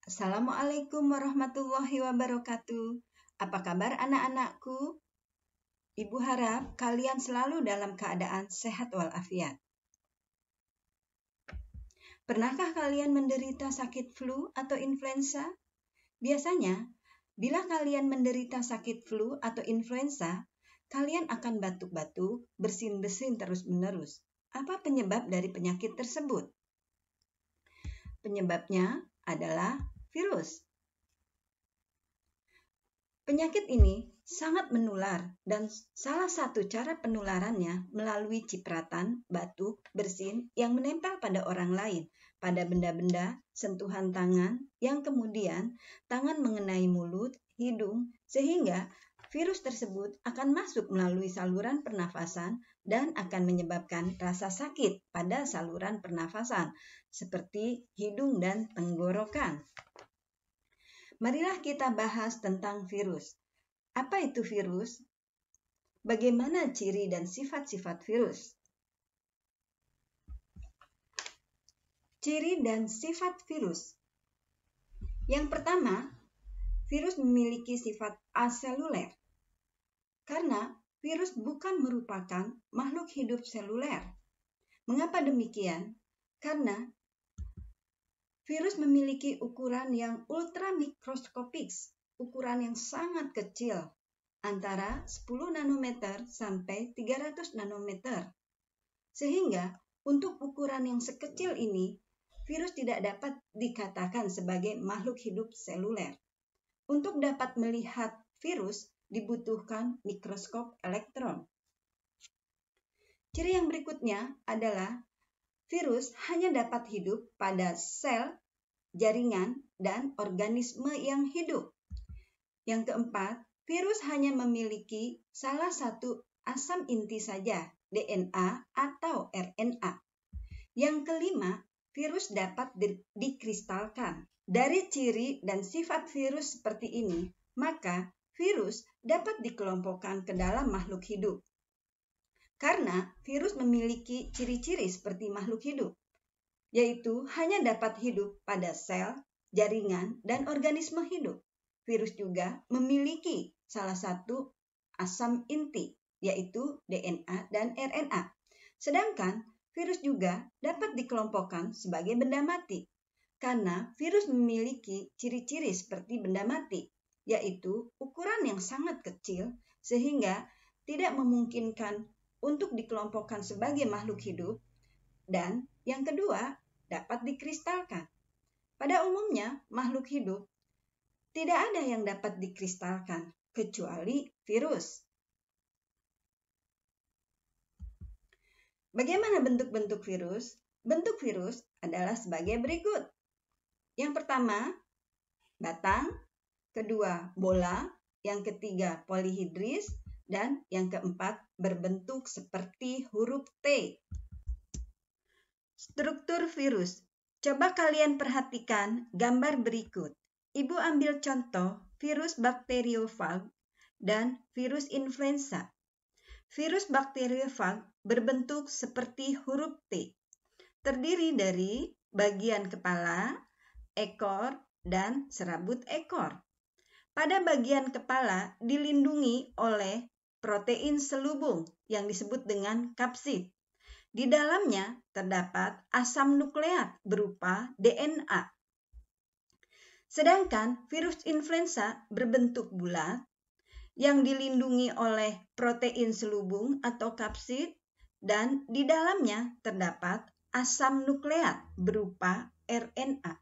Assalamualaikum warahmatullahi wabarakatuh. Apa kabar anak-anakku? Ibu harap kalian selalu dalam keadaan sehat walafiat. Pernahkah kalian menderita sakit flu atau influenza? Biasanya, bila kalian menderita sakit flu atau influenza, kalian akan batuk-batuk, bersin-bersin terus-menerus. Apa penyebab dari penyakit tersebut? Penyebabnya adalah virus. Penyakit ini sangat menular dan salah satu cara penularannya melalui cipratan, batuk, bersin yang menempel pada orang lain, pada benda-benda, sentuhan tangan, yang kemudian tangan mengenai mulut, hidung, sehingga virus tersebut akan masuk melalui saluran pernafasan dan akan menyebabkan rasa sakit pada saluran pernafasan, seperti hidung dan tenggorokan. Marilah kita bahas tentang virus. Apa itu virus? Bagaimana ciri dan sifat-sifat virus? Ciri dan sifat virus. Yang pertama, virus memiliki sifat aseluler. Karena virus bukan merupakan makhluk hidup seluler. Mengapa demikian? Karena virus memiliki ukuran yang ultramikroskopik, ukuran yang sangat kecil, antara 10 nanometer sampai 300 nanometer. Sehingga untuk ukuran yang sekecil ini, virus tidak dapat dikatakan sebagai makhluk hidup seluler. Untuk dapat melihat virus dibutuhkan mikroskop elektron. Ciri yang berikutnya adalah virus hanya dapat hidup pada sel, jaringan, dan organisme yang hidup. Yang keempat, virus hanya memiliki salah satu asam inti saja, DNA atau RNA. Yang kelima, virus dapat dikristalkan. Dari ciri dan sifat virus seperti ini, maka virus dapat dikelompokkan ke dalam makhluk hidup. Karena virus memiliki ciri-ciri seperti makhluk hidup, yaitu hanya dapat hidup pada sel, jaringan, dan organisme hidup. Virus juga memiliki salah satu asam inti, yaitu DNA dan RNA. Sedangkan virus juga dapat dikelompokkan sebagai benda mati, karena virus memiliki ciri-ciri seperti benda mati, yaitu ukuran yang sangat kecil sehingga tidak memungkinkan untuk dikelompokkan sebagai makhluk hidup, dan yang kedua dapat dikristalkan. Pada umumnya, makhluk hidup tidak ada yang dapat dikristalkan, kecuali virus. Bagaimana bentuk-bentuk virus? Bentuk virus adalah sebagai berikut. Yang pertama, batang. Kedua, bola. Yang ketiga, polihidris. Dan yang keempat, berbentuk seperti huruf T. Struktur virus. Coba kalian perhatikan gambar berikut. Ibu ambil contoh virus bakteriofag dan virus influenza. Virus bakteriofag berbentuk seperti huruf T. Terdiri dari bagian kepala, ekor, dan serabut ekor. Pada bagian kepala dilindungi oleh protein selubung yang disebut dengan kapsid. Di dalamnya terdapat asam nukleat berupa DNA. Sedangkan virus influenza berbentuk bulat yang dilindungi oleh protein selubung atau kapsid dan di dalamnya terdapat asam nukleat berupa RNA.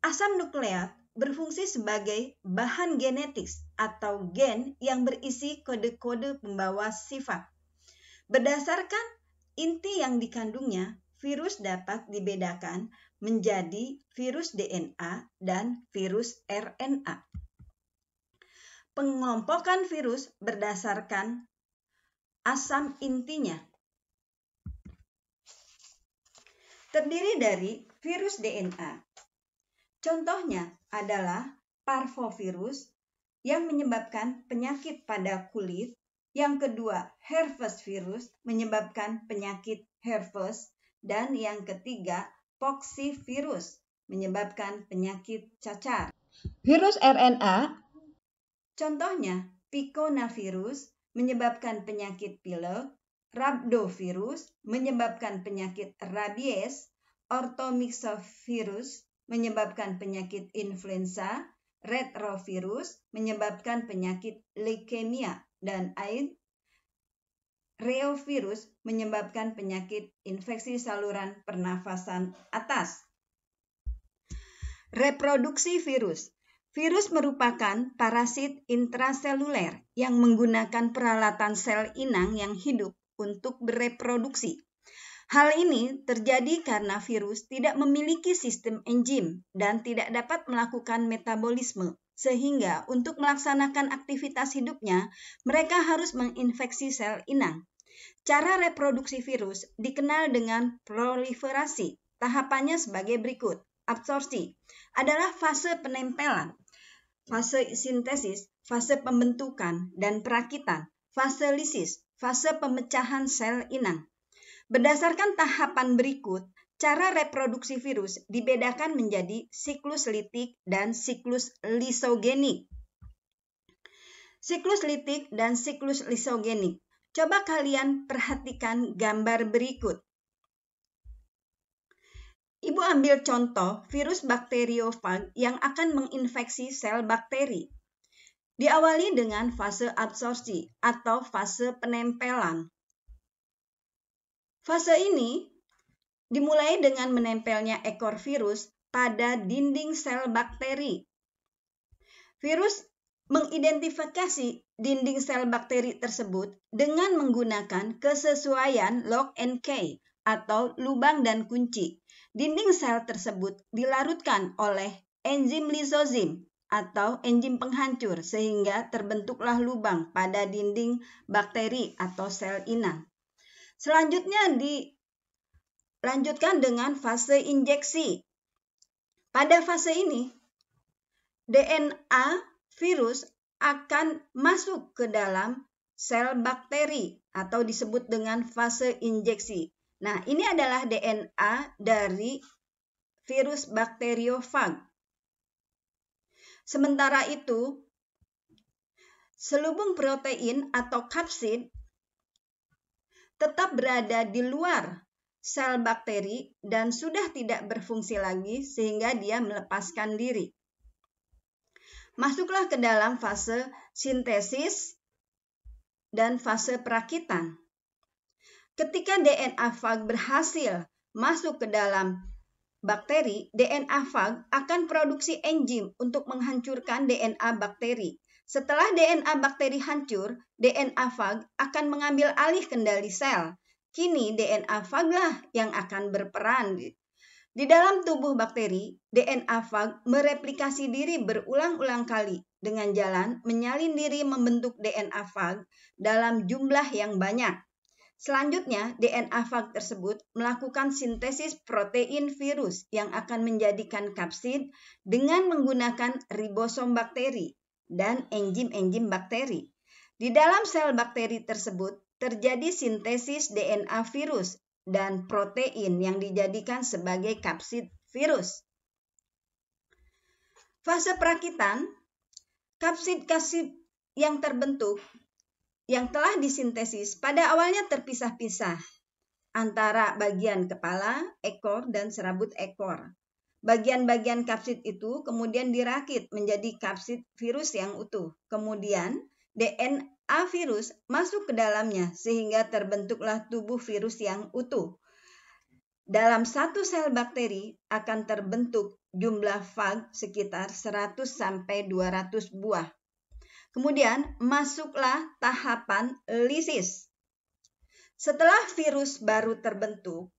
Asam nukleat berfungsi sebagai bahan genetis atau gen yang berisi kode-kode pembawa sifat. Berdasarkan inti yang dikandungnya, virus dapat dibedakan menjadi virus DNA dan virus RNA. Pengelompokan virus berdasarkan asam intinya. Terdiri dari virus DNA. Contohnya adalah parvovirus yang menyebabkan penyakit pada kulit. Yang kedua, herpes virus menyebabkan penyakit herpes. Dan yang ketiga, poxivirus menyebabkan penyakit cacar. Virus RNA, Contohnya, piconavirus menyebabkan penyakit pilek, rhabdovirus menyebabkan penyakit rabies, orthomyxovirus menyebabkan penyakit influenza, retrovirus menyebabkan penyakit leukemia, dan reovirus menyebabkan penyakit infeksi saluran pernafasan atas. Reproduksi virus. Virus merupakan parasit intraseluler yang menggunakan peralatan sel inang yang hidup untuk bereproduksi. Hal ini terjadi karena virus tidak memiliki sistem enzim dan tidak dapat melakukan metabolisme, sehingga untuk melaksanakan aktivitas hidupnya, mereka harus menginfeksi sel inang. Cara reproduksi virus dikenal dengan proliferasi. Tahapannya sebagai berikut. Absorpsi adalah fase penempelan, fase sintesis, fase pembentukan dan perakitan, fase lisis, fase pemecahan sel inang. Berdasarkan tahapan berikut, cara reproduksi virus dibedakan menjadi siklus litik dan siklus lisogenik. Siklus litik dan siklus lisogenik. Coba kalian perhatikan gambar berikut. Ibu ambil contoh virus bakteriofag yang akan menginfeksi sel bakteri. Diawali dengan fase absorpsi atau fase penempelan. Fase ini dimulai dengan menempelnya ekor virus pada dinding sel bakteri. Virus mengidentifikasi dinding sel bakteri tersebut dengan menggunakan kesesuaian lock and key atau lubang dan kunci. Dinding sel tersebut dilarutkan oleh enzim lisozim atau enzim penghancur sehingga terbentuklah lubang pada dinding bakteri atau sel inang. Selanjutnya dilanjutkan dengan fase injeksi. Pada fase ini, DNA virus akan masuk ke dalam sel bakteri atau disebut dengan fase injeksi. Nah, ini adalah DNA dari virus bakteriofag. Sementara itu, selubung protein atau kapsid tetap berada di luar sel bakteri dan sudah tidak berfungsi lagi sehingga dia melepaskan diri. Masuklah ke dalam fase sintesis dan fase perakitan. Ketika DNA fag berhasil masuk ke dalam bakteri, DNA fag akan produksi enzim untuk menghancurkan DNA bakteri. Setelah DNA bakteri hancur, DNA fag akan mengambil alih kendali sel. Kini DNA fag lah yang akan berperan. Di dalam tubuh bakteri, DNA fag mereplikasi diri berulang-ulang kali dengan jalan menyalin diri membentuk DNA fag dalam jumlah yang banyak. Selanjutnya, DNA fag tersebut melakukan sintesis protein virus yang akan menjadikan kapsid dengan menggunakan ribosom bakteri dan enzim-enzim bakteri. Di dalam sel bakteri tersebut terjadi sintesis DNA virus dan protein yang dijadikan sebagai kapsid virus. Fase perakitan, kapsid-kapsid yang terbentuk yang telah disintesis pada awalnya terpisah-pisah antara bagian kepala, ekor, dan serabut ekor. Bagian-bagian kapsid itu kemudian dirakit menjadi kapsid virus yang utuh. Kemudian DNA virus masuk ke dalamnya sehingga terbentuklah tubuh virus yang utuh. Dalam satu sel bakteri akan terbentuk jumlah fag sekitar 100-200 buah. Kemudian masuklah tahapan lisis. Setelah virus baru terbentuk,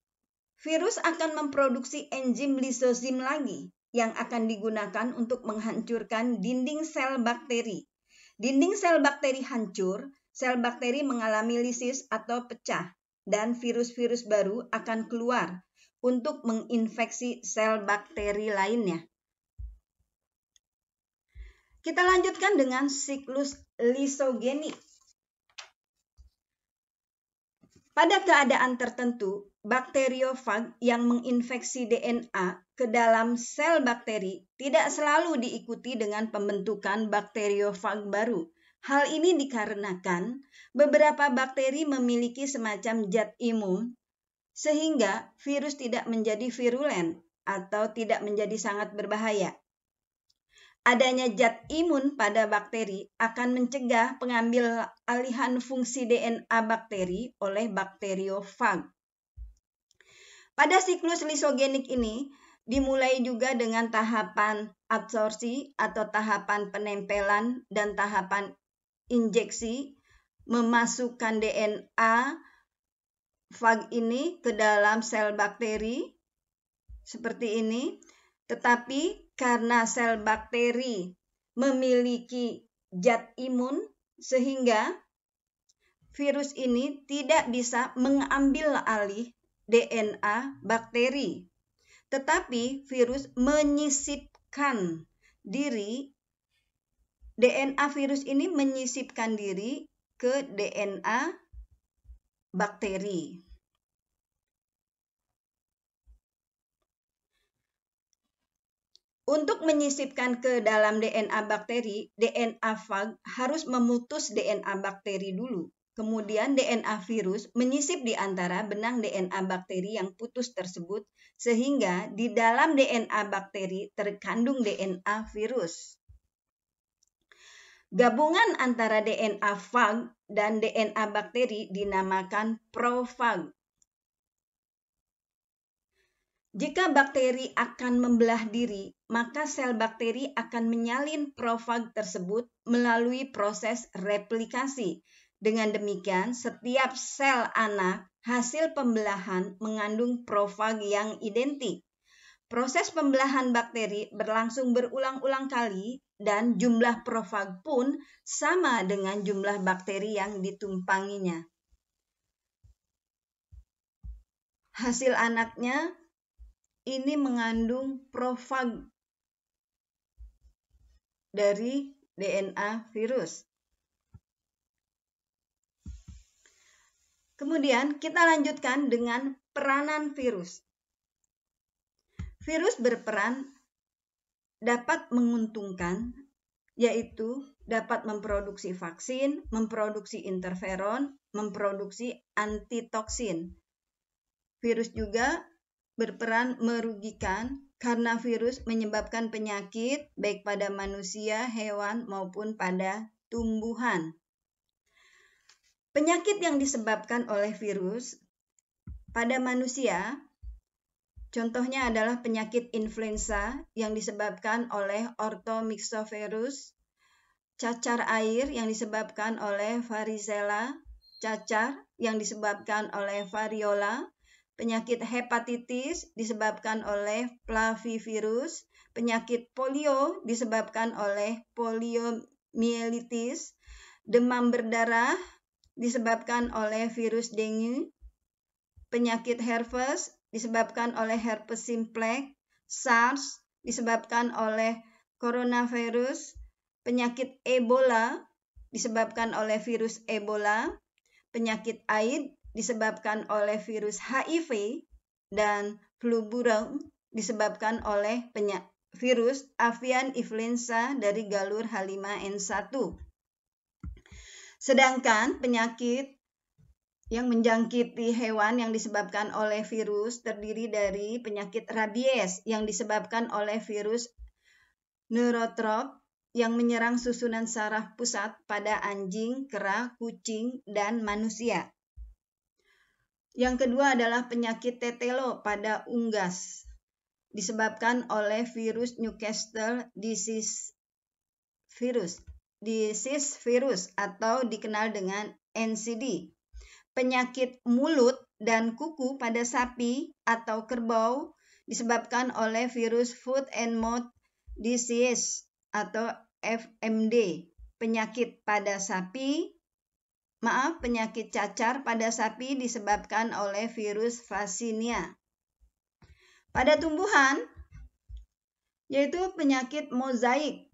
virus akan memproduksi enzim lisozim lagi yang akan digunakan untuk menghancurkan dinding sel bakteri. Dinding sel bakteri hancur, sel bakteri mengalami lisis atau pecah, dan virus-virus baru akan keluar untuk menginfeksi sel bakteri lainnya. Kita lanjutkan dengan siklus lisogenik. Pada keadaan tertentu, bakteriofag yang menginfeksi DNA ke dalam sel bakteri tidak selalu diikuti dengan pembentukan bakteriofag baru. Hal ini dikarenakan beberapa bakteri memiliki semacam zat imun sehingga virus tidak menjadi virulen atau tidak menjadi sangat berbahaya. Adanya zat imun pada bakteri akan mencegah pengambil alihan fungsi DNA bakteri oleh bakteriofag. Pada siklus lisogenik ini dimulai juga dengan tahapan absorpsi atau tahapan penempelan dan tahapan injeksi memasukkan DNA fag ini ke dalam sel bakteri seperti ini. Tetapi karena sel bakteri memiliki zat imun sehingga virus ini tidak bisa mengambil alih DNA bakteri. Tetapi virus menyisipkan diri, DNA virus ini menyisipkan diri ke DNA bakteri. Untuk menyisipkan ke dalam DNA bakteri, DNA fag harus memutus DNA bakteri dulu. Kemudian DNA virus menyisip di antara benang DNA bakteri yang putus tersebut, sehingga di dalam DNA bakteri terkandung DNA virus. Gabungan antara DNA fag dan DNA bakteri dinamakan profag. Jika bakteri akan membelah diri, maka sel bakteri akan menyalin profag tersebut melalui proses replikasi. Dengan demikian, setiap sel anak hasil pembelahan mengandung profag yang identik. Proses pembelahan bakteri berlangsung berulang-ulang kali dan jumlah profag pun sama dengan jumlah bakteri yang ditumpanginya. Hasil anaknya ini mengandung profag dari DNA virus. Kemudian kita lanjutkan dengan peranan virus. Virus berperan dapat menguntungkan, yaitu dapat memproduksi vaksin, memproduksi interferon, memproduksi antitoksin. Virus juga berperan merugikan karena virus menyebabkan penyakit baik pada manusia, hewan, maupun pada tumbuhan. Penyakit yang disebabkan oleh virus pada manusia, contohnya adalah penyakit influenza yang disebabkan oleh orthomyxovirus, cacar air yang disebabkan oleh varicella, cacar yang disebabkan oleh variola, penyakit hepatitis disebabkan oleh flavivirus, penyakit polio disebabkan oleh poliomyelitis, demam berdarah disebabkan oleh virus dengue, penyakit herpes disebabkan oleh herpes simplex, SARS disebabkan oleh coronavirus, penyakit Ebola disebabkan oleh virus Ebola, penyakit AIDS disebabkan oleh virus HIV, dan flu burung disebabkan oleh virus avian influenza dari galur H5N1. Sedangkan penyakit yang menjangkiti hewan yang disebabkan oleh virus terdiri dari penyakit rabies yang disebabkan oleh virus neurotrop yang menyerang susunan saraf pusat pada anjing, kera, kucing, dan manusia. Yang kedua adalah penyakit tetelo pada unggas disebabkan oleh virus Newcastle disease virus atau dikenal dengan NCD. Penyakit mulut dan kuku pada sapi atau kerbau disebabkan oleh virus Foot and Mouth Disease atau FMD. Penyakit cacar pada sapi disebabkan oleh virus Vaccinia. Pada tumbuhan, yaitu penyakit mozaik,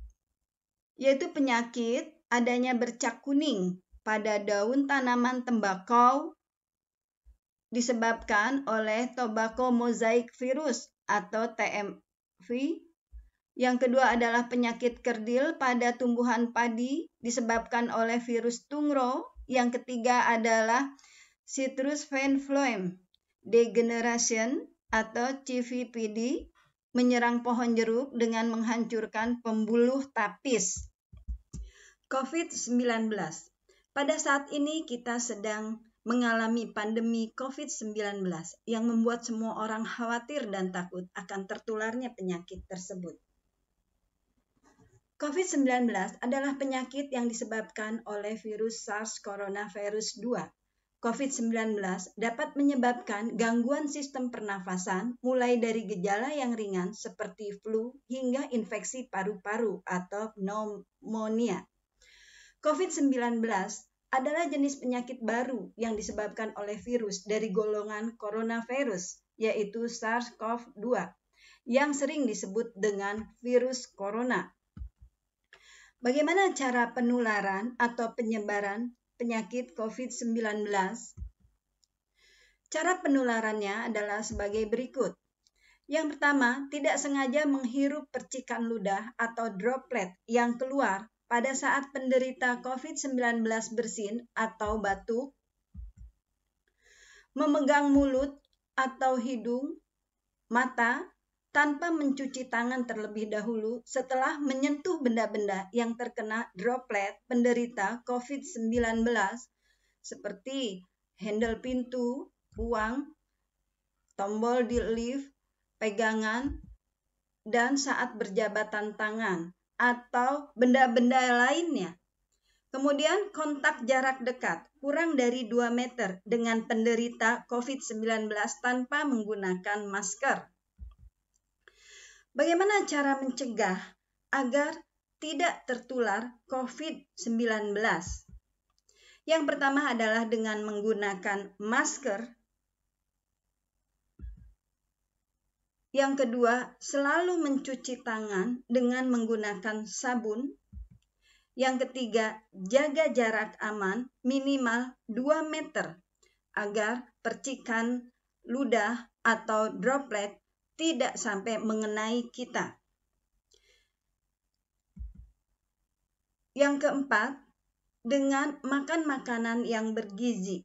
yaitu penyakit adanya bercak kuning pada daun tanaman tembakau disebabkan oleh tobacco mosaic virus atau TMV. Yang kedua adalah penyakit kerdil pada tumbuhan padi disebabkan oleh virus tungro. Yang ketiga adalah citrus vine flame degeneration atau CVPD menyerang pohon jeruk dengan menghancurkan pembuluh tapis. COVID-19. Pada saat ini kita sedang mengalami pandemi COVID-19 yang membuat semua orang khawatir dan takut akan tertularnya penyakit tersebut. COVID-19 adalah penyakit yang disebabkan oleh virus SARS coronavirus 2. COVID-19 dapat menyebabkan gangguan sistem pernafasan mulai dari gejala yang ringan seperti flu hingga infeksi paru-paru atau pneumonia. COVID-19 adalah jenis penyakit baru yang disebabkan oleh virus dari golongan coronavirus, yaitu SARS-CoV-2, yang sering disebut dengan virus corona. Bagaimana cara penularan atau penyebaran penyakit COVID-19? Cara penularannya adalah sebagai berikut. Yang pertama, tidak sengaja menghirup percikan ludah atau droplet yang keluar pada saat penderita COVID-19 bersin atau batuk, memegang mulut atau hidung, mata, tanpa mencuci tangan terlebih dahulu setelah menyentuh benda-benda yang terkena droplet penderita COVID-19 seperti handle pintu, uang, tombol di lift, pegangan, dan saat berjabatan tangan atau benda-benda lainnya. Kemudian kontak jarak dekat kurang dari 2 meter dengan penderita COVID-19 tanpa menggunakan masker. Bagaimana cara mencegah agar tidak tertular COVID-19? Yang pertama adalah dengan menggunakan masker. Yang kedua, selalu mencuci tangan dengan menggunakan sabun. Yang ketiga, jaga jarak aman minimal 2 meter agar percikan ludah atau droplet tidak sampai mengenai kita. Yang keempat, dengan makan makanan yang bergizi.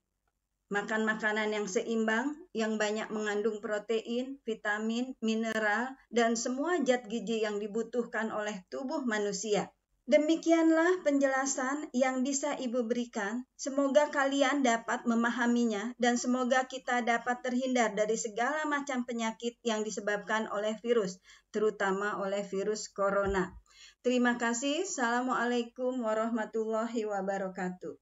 Makan makanan yang seimbang, yang banyak mengandung protein, vitamin, mineral, dan semua zat gizi yang dibutuhkan oleh tubuh manusia. Demikianlah penjelasan yang bisa Ibu berikan. Semoga kalian dapat memahaminya dan semoga kita dapat terhindar dari segala macam penyakit yang disebabkan oleh virus, terutama oleh virus corona. Terima kasih. Assalamualaikum warahmatullahi wabarakatuh.